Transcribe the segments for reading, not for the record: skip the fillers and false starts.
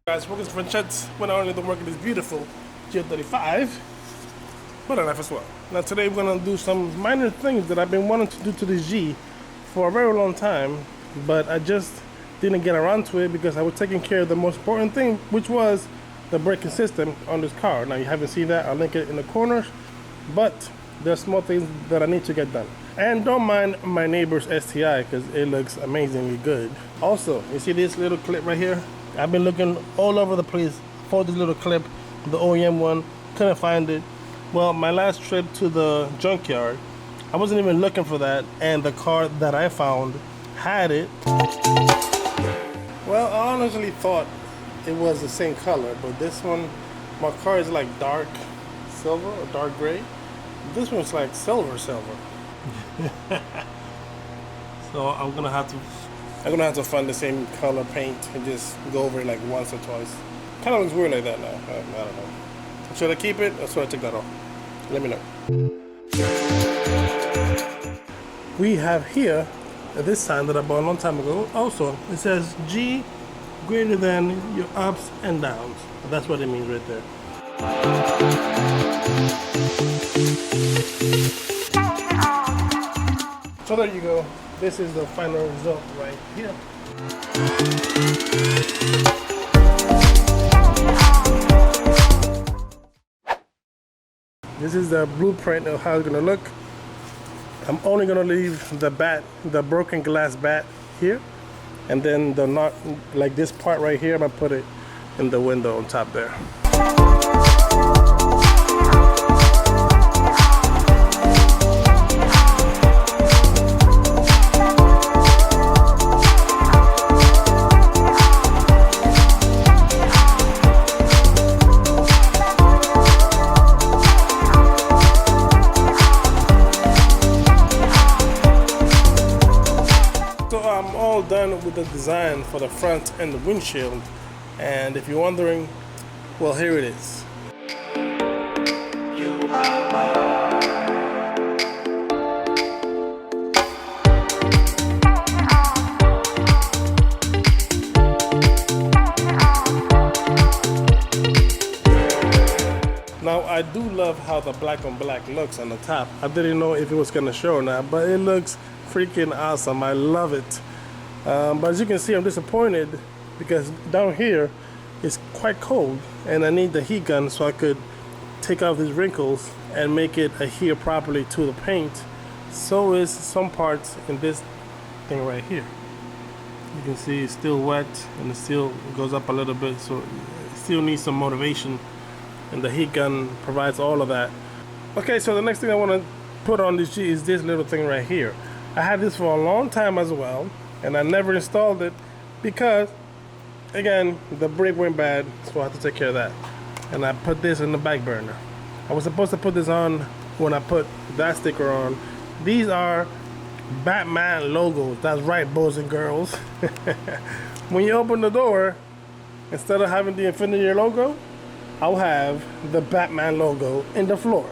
Guys, welcome to Wrenchettes, when not only the work of this beautiful G35, but a life as well. Now today we're going to do some minor things that I've been wanting to do to this G for a very long time, but I just didn't get around to it because I was taking care of the most important thing, which was the braking system on this car. Now you haven't seen that, I'll link it in the corners, but there's small things that I need to get done. And don't mind my neighbor's STI because it looks amazingly good. Also, you see this little clip right here? I've been looking all over the place for this little clip, the OEM one, couldn't find it. Well, my last trip to the junkyard, I wasn't even looking for that, and the car that I found had it. Well, I honestly thought it was the same color, but this one, my car is like dark silver or dark gray. This one's like silver. So I'm gonna have to find the same color paint and just go over it like once or twice. Kind of looks weird like that now. I don't know. Should I keep it or should I take that off? Let me know. We have here this sign that I bought a long time ago. Also, it says G greater than your ups and downs. That's what it means right there. So there you go. This is the final result right here. This is the blueprint of how it's gonna look. I'm only gonna leave the broken glass bat here, and then the knot, like this part right here, I'm gonna put it in the window on top there. I'm all done with the design for the front and the windshield, and if you're wondering, well, here it is. Now I do love how the black on black looks on the top. I didn't know if it was gonna show or not, but it looks freaking awesome. I love it. But as you can see, I'm disappointed because down here it's quite cold and I need the heat gun so I could take off these wrinkles and make it adhere properly to the paint. So is some parts in this thing right here. You can see it's still wet and it still goes up a little bit, so it still needs some motivation, and the heat gun provides all of that. Okay, so the next thing I want to put on this G is this little thing right here. I had this for a long time as well, and I never installed it because, again, the brake went bad, so I had to take care of that. And I put this in the back burner. I was supposed to put this on when I put that sticker on. These are Batman logos. That's right, boys and girls. When you open the door, instead of having the Infiniti logo, I'll have the Batman logo in the floor.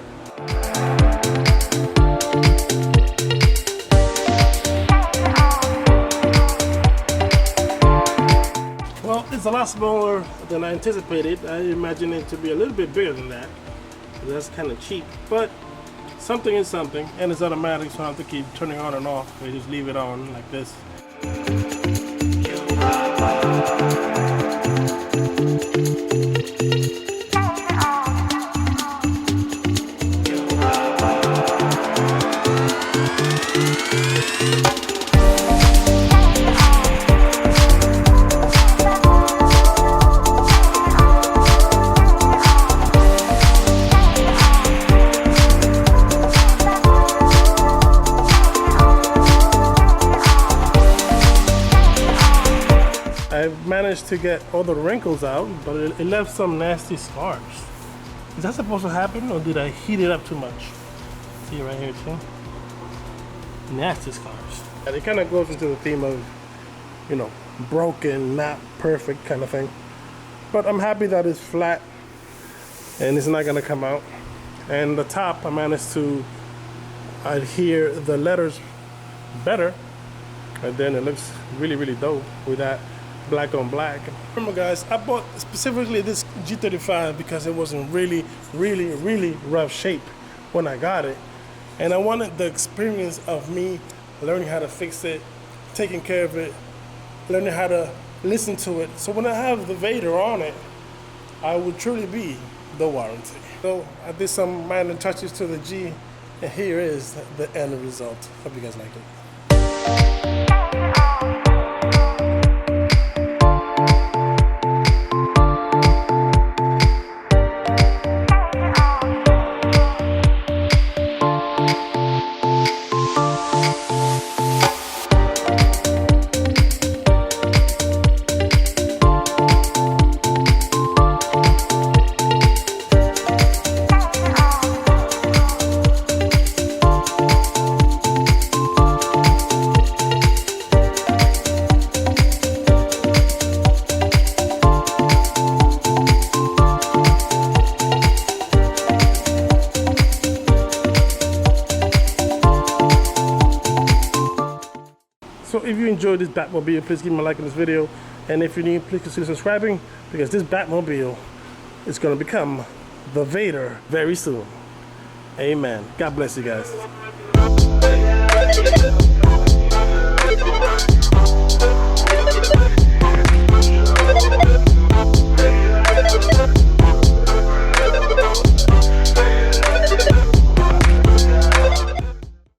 Well, it's a lot smaller than I anticipated. I imagined it to be a little bit bigger than that. That's kind of cheap, but something is something, and it's automatic, so I don't have to keep turning on and off. I just leave it on like this. I managed to get all the wrinkles out, but it left some nasty scars. Is that supposed to happen, or did I heat it up too much? See right here too? Nasty scars. And it kind of goes into the theme of, you know, broken, not perfect kind of thing. But I'm happy that it's flat and it's not gonna come out. And the top, I managed to adhere the letters better, and then it looks really, really dope with that black on black. Remember guys, I bought specifically this G35 because it was in really rough shape when I got it. And I wanted the experience of me learning how to fix it, taking care of it, learning how to listen to it. So when I have the Vader on it, I would truly be the warranty. So I did some minor touches to the G, and here is the end result. Hope you guys like it. So if you enjoyed this Batmobile, please give me a like on this video. And if you're new, please consider subscribing, because this Batmobile is going to become the Vader very soon. Amen. God bless you guys.